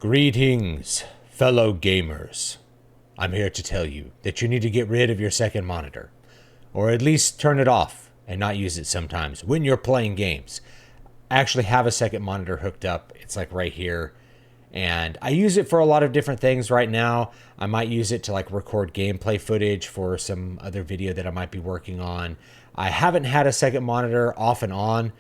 Greetings, fellow gamers. I'm here to tell you that you need to get rid of your second monitor, or at least turn it off and not use it sometimes when you're playing games. I actually have a second monitor hooked up. It's like right here, and I use it for a lot of different things right now. I might use it to like record gameplay footage for some other video that I might be working on. I haven't had a second monitor off and on.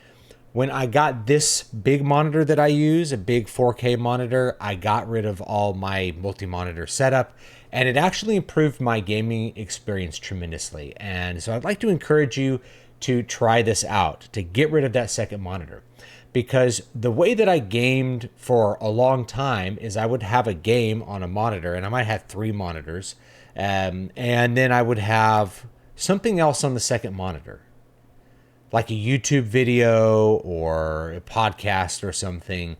When I got this big monitor that I use, a big 4K monitor, I got rid of all my multi-monitor setup, and it actually improved my gaming experience tremendously. And so I'd like to encourage you to try this out, to get rid of that second monitor. Because the way that I gamed for a long time is I would have a game on a monitor, and I might have 3 monitors, and then I would have something else on the second monitor, like a YouTube video or a podcast or something.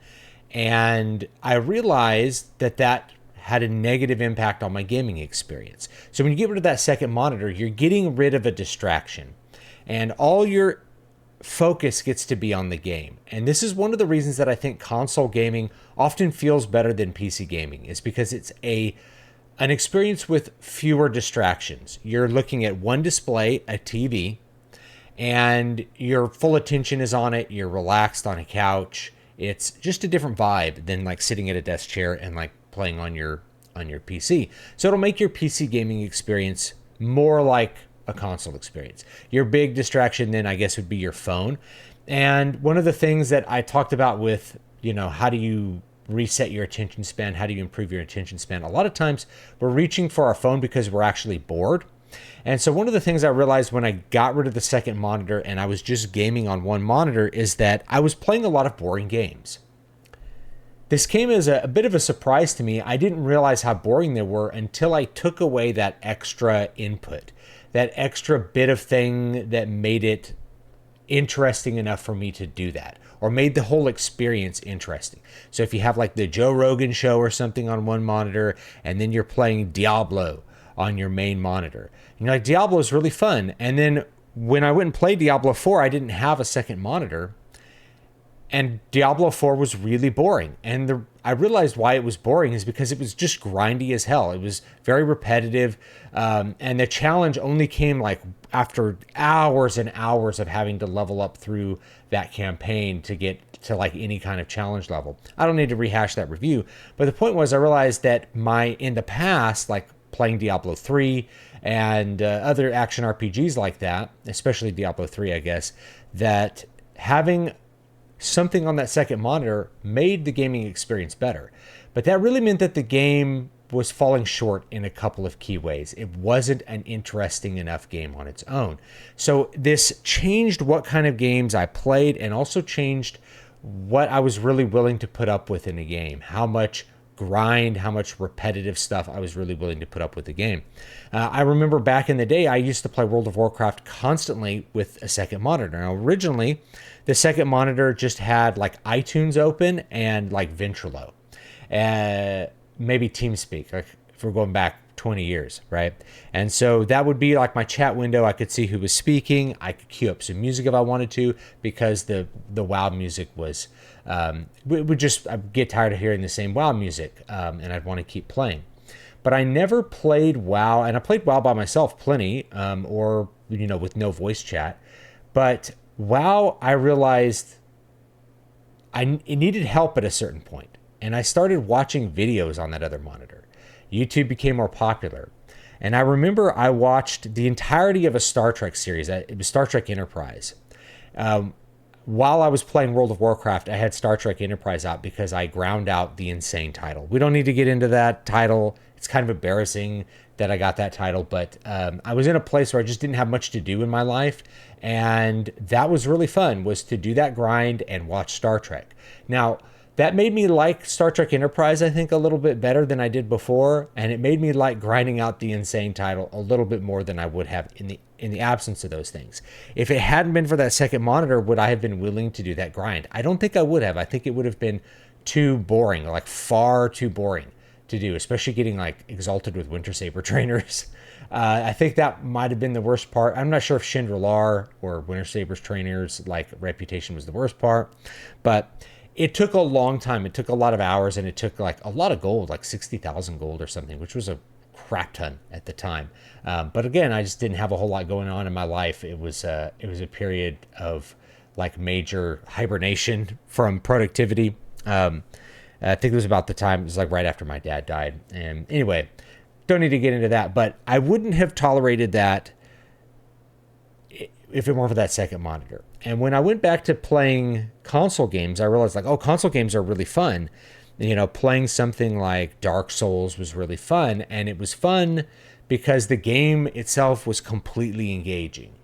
And I realized that that had a negative impact on my gaming experience. So when you get rid of that second monitor, you're getting rid of a distraction, and all your focus gets to be on the game. And this is one of the reasons that I think console gaming often feels better than PC gaming, is because it's an experience with fewer distractions. You're looking at one display, a TV, and your full attention is on it. You're relaxed on a couch. It's just a different vibe than like sitting at a desk chair and like playing on your PC. So it'll make your PC gaming experience more like a console experience. Your big distraction then, I guess, would be your phone. And one of the things that I talked about with, how do you reset your attention span? How do you improve your attention span? A lot of times we're reaching for our phone because we're actually bored. And so one of the things I realized when I got rid of the second monitor and I was just gaming on one monitor is that I was playing a lot of boring games. This came as a bit of a surprise to me. I didn't realize how boring they were until I took away that extra input, that extra bit of thing that made it interesting enough for me to do that, or made the whole experience interesting. So if you have like the Joe Rogan show or something on one monitor, and then you're playing Diablo on your main monitor, and you're like, Diablo is really fun. And then when I went and played Diablo 4, I didn't have a second monitor, and Diablo 4 was really boring. And I realized why it was boring is because it was just grindy as hell. It was very repetitive. And the challenge only came like after hours and hours of having to level up through that campaign to get to like any kind of challenge level. I don't need to rehash that review. But the point was, I realized that in the past, like playing Diablo 3 and other action RPGs like that, especially Diablo 3, I guess, that having something on that second monitor made the gaming experience better. But that really meant that the game was falling short in a couple of key ways. It wasn't an interesting enough game on its own. So this changed what kind of games I played, and also changed what I was really willing to put up with in a game. How much grind, how much repetitive stuff I was really willing to put up with the game. I remember back in the day, I used to play World of Warcraft constantly with a second monitor. Now, originally, the second monitor just had like iTunes open and like Ventrilo, maybe TeamSpeak, like if we're going back 20 years, right? And so that would be like my chat window. I could see who was speaking. I could queue up some music if I wanted to, because the WoW music was, I'd get tired of hearing the same WoW music, and I'd want to keep playing. But I never played WoW, and I played WoW by myself plenty, or with no voice chat. But WoW, I realized it needed help at a certain point, and I started watching videos on that other monitor. YouTube became more popular, and I remember I watched the entirety of a Star Trek series. It was Star Trek Enterprise. While I was playing World of Warcraft, I had Star Trek Enterprise out because I ground out the insane title. We don't need to get into that title. It's kind of embarrassing that I got that title, but I was in a place where I just didn't have much to do in my life, and that was really fun, was to do that grind and watch Star Trek. Now, that made me like Star Trek Enterprise, I think, a little bit better than I did before, and it made me like grinding out the insane title a little bit more than I would have in the absence of those things. If it hadn't been for that second monitor, would I have been willing to do that grind? I don't think I would have. I think it would have been too boring, like far too boring to do, especially getting like exalted with Winter Saber trainers. I think that might have been the worst part. I'm not sure if Chandra or Winter Saber's trainers like reputation was the worst part, but It took a long time. It took a lot of hours, and it took like a lot of gold, like 60,000 gold or something, which was a crap ton at the time. But again, I just didn't have a whole lot going on in my life. It was a period of like major hibernation from productivity. I think it was about the time, it was like right after my dad died. And anyway, don't need to get into that, but I wouldn't have tolerated that if it weren't for that second monitor. And when I went back to playing console games, I realized like, oh, console games are really fun. You know, playing something like Dark Souls was really fun. And it was fun because the game itself was completely engaging.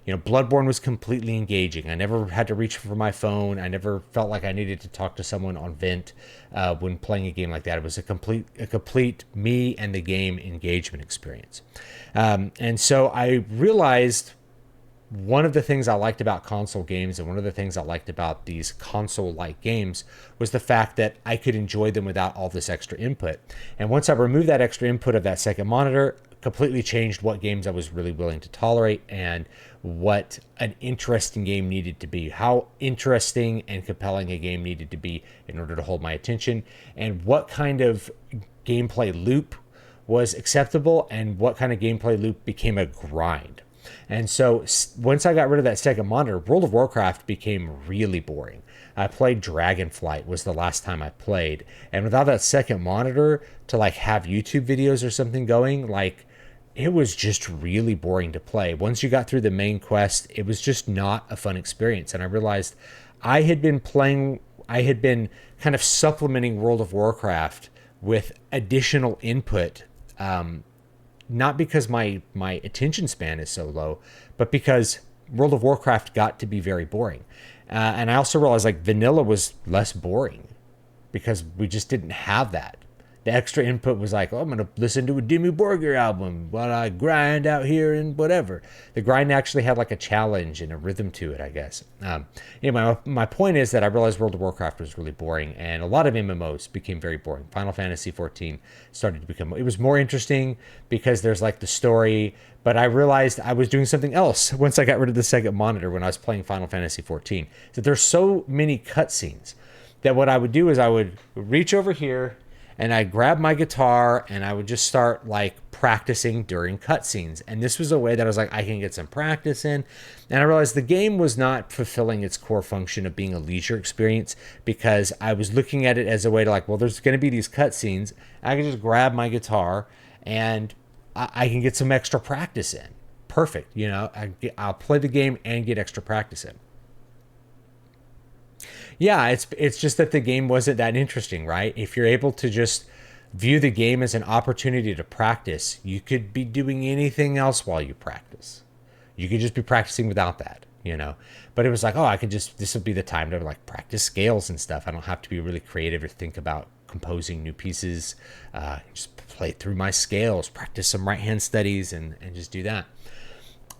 You know, Bloodborne was completely engaging. I never had to reach for my phone. I never felt like I needed to talk to someone on Vent when playing a game like that. It was a complete me and the game engagement experience. And so I realized one of the things I liked about console games and one of the things I liked about these console-like games was the fact that I could enjoy them without all this extra input. And once I removed that extra input of that second monitor, completely changed what games I was really willing to tolerate and what an interesting game needed to be, how interesting and compelling a game needed to be in order to hold my attention, and what kind of gameplay loop was acceptable and what kind of gameplay loop became a grind. And so once I got rid of that second monitor, World of Warcraft became really boring. I played Dragonflight was the last time I played. And without that second monitor to like have YouTube videos or something going, like it was just really boring to play. Once you got through the main quest, it was just not a fun experience. And I realized I had been kind of supplementing World of Warcraft with additional input, not because my attention span is so low, but because World of Warcraft got to be very boring. And I also realized like vanilla was less boring because we just didn't have that. The extra input was like, oh, I'm going to listen to a Dimmu Borgir album while I grind out here and whatever. The grind actually had like a challenge and a rhythm to it, I guess. Anyway, my point is that I realized World of Warcraft was really boring, and a lot of MMOs became very boring. Final Fantasy 14 started to become, it was more interesting because there's like the story, but I realized I was doing something else once I got rid of the second monitor when I was playing Final Fantasy 14. That there's so many cutscenes that what I would do is I would reach over here and I'd grab my guitar and I would just start like practicing during cutscenes. And this was a way that I was like, I can get some practice in. And I realized the game was not fulfilling its core function of being a leisure experience because I was looking at it as a way to like, well, there's going to be these cutscenes. I can just grab my guitar and I can get some extra practice in. Perfect. You know, I'll play the game and get extra practice in. Yeah, it's just that the game wasn't that interesting, right? If you're able to just view the game as an opportunity to practice, you could be doing anything else while you practice. You could just be practicing without that, you know? But it was like, oh, this would be the time to like practice scales and stuff. I don't have to be really creative or think about composing new pieces. Just play through my scales, practice some right hand studies and just do that.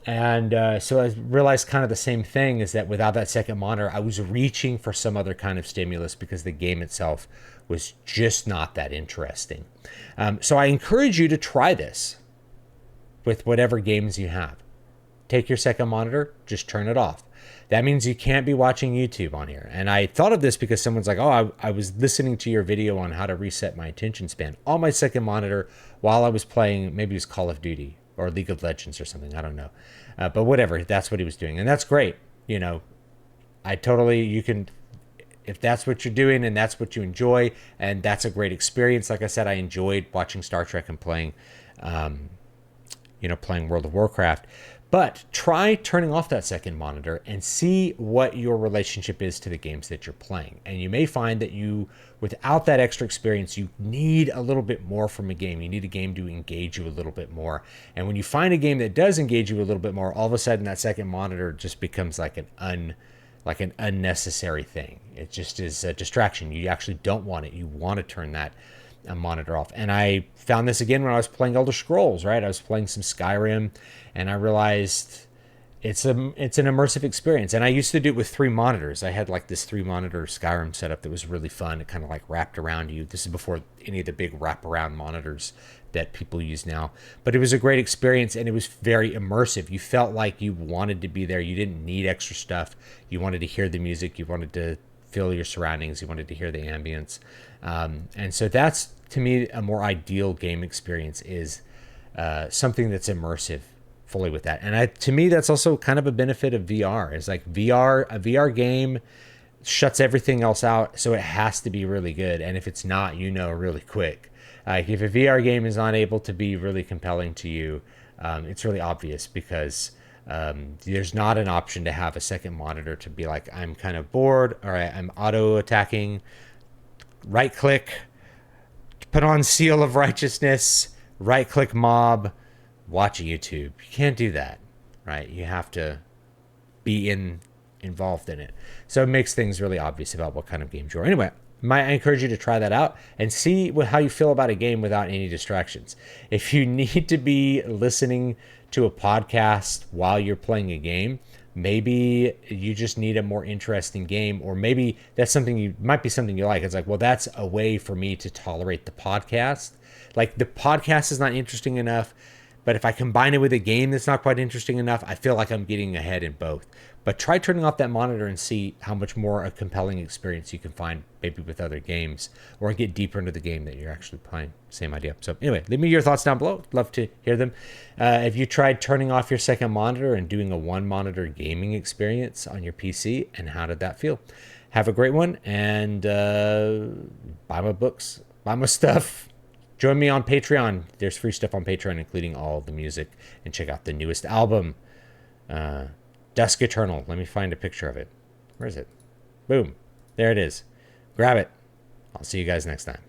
And so I realized kind of the same thing is that without that second monitor, I was reaching for some other kind of stimulus because the game itself was just not that interesting. So I encourage you to try this with whatever games you have. Take your second monitor, just turn it off. That means you can't be watching YouTube on here. And I thought of this because someone's like, oh, I was listening to your video on how to reset my attention span on my second monitor while I was playing, maybe it was Call of Duty or League of Legends or something. I don't know. But whatever, that's what he was doing. And that's great. You know, you can, if that's what you're doing and that's what you enjoy, and that's a great experience. Like I said, I enjoyed watching Star Trek and playing World of Warcraft. But try turning off that second monitor and see what your relationship is to the games that you're playing. And you may find that without that extra experience, you need a little bit more from a game. You need a game to engage you a little bit more. And when you find a game that does engage you a little bit more, all of a sudden that second monitor just becomes like an unnecessary thing. It just is a distraction. You actually don't want it. You want to turn that monitor off. And I found this again when I was playing Elder Scrolls, right? I was playing some Skyrim and I realized it's an immersive experience. And I used to do it with 3 monitors. I had like this 3-monitor Skyrim setup that was really fun. It kind of like wrapped around you. This is before any of the big wraparound monitors that people use now. But it was a great experience and it was very immersive. You felt like you wanted to be there. You didn't need extra stuff. You wanted to hear the music. You wanted to feel your surroundings. You wanted to hear the ambience. And so that's, to me, a more ideal game experience is something that's immersive fully with that. And to me, that's also kind of a benefit of VR. It's like a VR game shuts everything else out, so it has to be really good. And if it's not, really quick. Like if a VR game is not able to be really compelling to you, it's really obvious, because there's not an option to have a second monitor to be like, I'm kind of bored, all right, I'm auto attacking, right click, put on Seal of Righteousness, right click mob, watch YouTube. You can't do that, right? You have to be involved in it. So it makes things really obvious about what kind of games you are. Anyway, I encourage you to try that out and see how you feel about a game without any distractions. If you need to be listening to a podcast while you're playing a game, maybe you just need a more interesting game, or maybe that's might be something you like. It's like, well, that's a way for me to tolerate the podcast. Like the podcast is not interesting enough, but if I combine it with a game that's not quite interesting enough, I feel like I'm getting ahead in both. But try turning off that monitor and see how much more a compelling experience you can find maybe with other games, or get deeper into the game that you're actually playing. Same idea. So anyway, leave me your thoughts down below. Love to hear them. If you tried turning off your second monitor and doing a one monitor gaming experience on your PC, and how did that feel? Have a great one, and buy my books, buy my stuff. Join me on Patreon. There's free stuff on Patreon, including all the music, and check out the newest album, Dusk Eternal. Let me find a picture of it. Where is it? Boom. There it is. Grab it. I'll see you guys next time.